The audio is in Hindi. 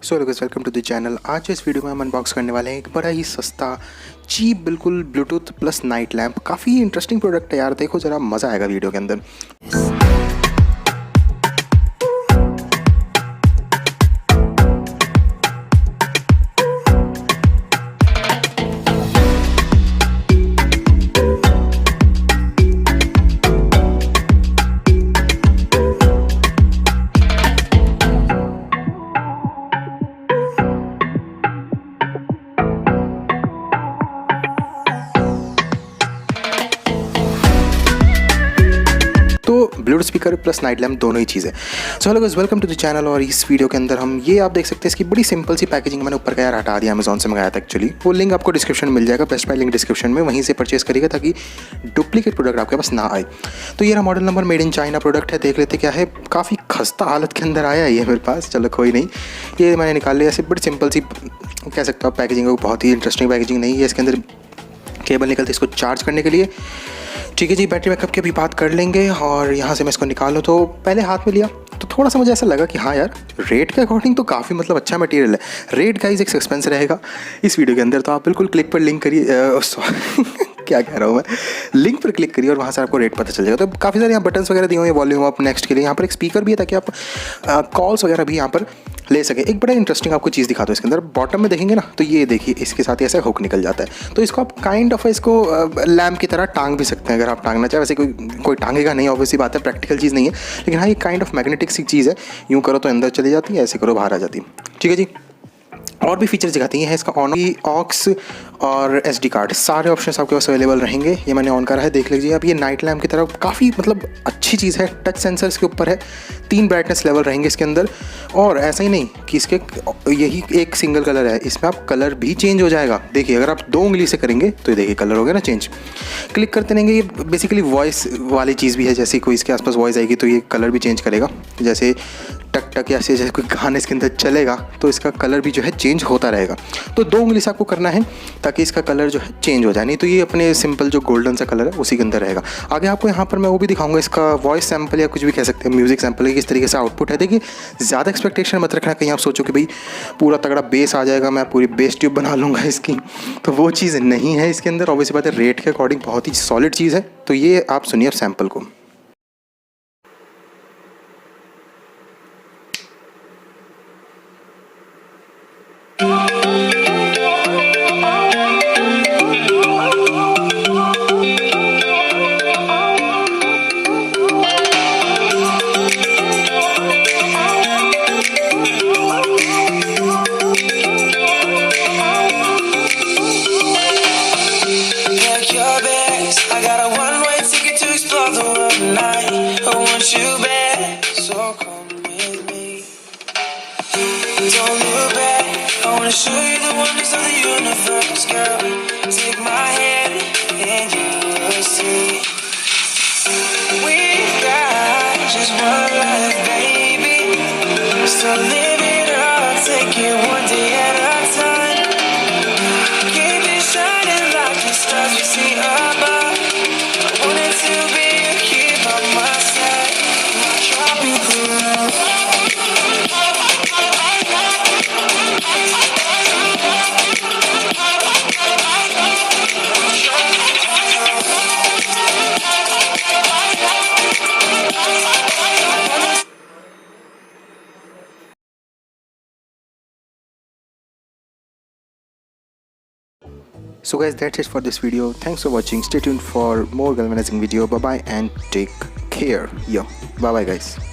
सो लोगोस वेलकम टू द चैनल। आज इस वीडियो में हम अनबॉक्स करने वाले हैं एक बड़ा ही सस्ता चीप बिल्कुल ब्लूटूथ प्लस नाइट लैम्प। काफ़ी इंटरेस्टिंग प्रोडक्ट है यार, देखो ज़रा मज़ा आएगा वीडियो के अंदर। तो bluetooth speaker plus night lamp दोनों ही चीज़ है। So hello guys, welcome to the channel. और इस वीडियो के अंदर हम ये आप देख सकते हैं, इसकी बड़ी सिंपल सी पैकेजिंग मैंने ऊपर का यार हटा दिया, अमेजॉन से मंगाया था एक्चुअली। वो लिंक आपको डिस्क्रिप्शन में मिल जाएगा, बेस्ट बाय लिंक डिस्क्रिप्शन में, वहीं से परचेस करिएगा ताकि डुप्लीकेट प्रोडक्ट आपके पास ना आए। तो ये रहा model number, made in China product है। देख लेते क्या है, काफ़ी खस्ता हालत के अंदर आया है ये मेरे पास। चलो कोई नहीं, ये मैंने निकाल लिया। ऐसे बड़ी सिंपल सी कह सकता हूँ पैकेजिंग है, बहुत ही इंटरेस्टिंग पैकेजिंग नहीं है। इसके अंदर केबल निकलती है इसको चार्ज करने के लिए। ठीक है जी, बैटरी बैकअप की भी बात कर लेंगे। और यहाँ से मैं इसको निकालूँ तो पहले हाथ में लिया तो थोड़ा सा मुझे ऐसा लगा कि हाँ यार, रेट के अकॉर्डिंग तो काफ़ी मतलब अच्छा मटेरियल है। रेट गाइस एक एक्सपेंस रहेगा इस वीडियो के अंदर, तो आप बिल्कुल क्लिक पर लिंक करिए क्या कह रहा हूँ मैं, लिंक पर क्लिक करिए और वहाँ से आपको रेट पता चल जाएगा। तो काफ़ी सारे यहाँ बटन्स वगैरह दिए हुए हैं, वॉल्यूम अप नेक्स्ट के लिए। यहाँ पर एक स्पीकर भी है ताकि आप कॉल्स वगैरह भी यहाँ पर ले सकें। एक बड़ा इंटरेस्टिंग आपको चीज़ दिखाता हूँ इसके अंदर, बॉटम में देखेंगे ना तो ये देखिए इसके साथ ही ऐसा हुक निकल जाता है। तो इसको आप काइंड ऑफ इसको लैम्प की तरह टांग भी सकते हैं अगर आप टांगना चाहें। वैसे कोई टांगेगा नहीं, ऑब्वियसली बात है, प्रैक्टिकल चीज़ नहीं है, लेकिन हाँ ये काइंड ऑफ मैग्नेटिक सी चीज़ है। यूँ करो तो अंदर चली जाती है, ऐसे करो बाहर आ जाती है। ठीक है जी, और भी फीचर्स दिखाती हैं इसका ऑन की ऑक्स और SD कार्ड, सारे ऑप्शंस आपके पास अवेलेबल रहेंगे। ये मैंने ऑन करा है, देख लीजिए आप। ये नाइट लैम्प की तरह काफ़ी मतलब अच्छी चीज़ है। टच सेंसर इसके ऊपर है, 3 ब्राइटनेस लेवल रहेंगे इसके अंदर। और ऐसा ही नहीं कि इसके यही एक सिंगल कलर है, इसमें आप कलर भी चेंज हो जाएगा। देखिए अगर आप 2 उंगली से करेंगे तो ये देखिए कलर हो गया ना चेंज। क्लिक करते रहेंगे, ये बेसिकली वॉइस वाली चीज़ भी है। जैसे कोई इसके आसपास वॉइस आएगी तो ये कलर भी चेंज करेगा। जैसे टक टक या जैसे कोई गाने इसके अंदर चलेगा तो इसका कलर भी जो है चेंज होता रहेगा। तो 2 उंगली से आपको करना है ताकि इसका कलर जो है चेंज हो जाए, नहीं तो ये अपने सिंपल जो गोल्डन सा कलर है उसी के अंदर रहेगा। आगे आपको यहाँ पर मैं वो भी दिखाऊंगा, इसका वॉइस सैंपल या कुछ भी कह सकते हैं, म्यूजिक सैंपल है, किस तरीके से आउटपुट है। देखिए ज़्यादा एक्सपेक्टेशन मत रखना, कहीं आप सोचो कि भाई पूरा तगड़ा बेस आ जाएगा, मैं पूरी बेस ट्यूब बना लूँगा इसकी, तो वो चीज़ नहीं है इसके अंदर। ऑब्वियसली बात है, रेट के अकॉर्डिंग बहुत ही सॉलिड चीज़ है। तो ये आप सुनिए अब सैंपल को। I got a one-way ticket to explore the world tonight. I want you back, so come with me. Don't look back, I wanna show you the wonders of the universe, girl. Take my hand and you will see. We've got just one life, baby. So live it up, take it one day at a time. Keep it shining like the stars we see above. So guys, that's it for this video. Thanks for watching. Stay tuned for more galvanizing video. Bye bye and take care. Bye bye guys.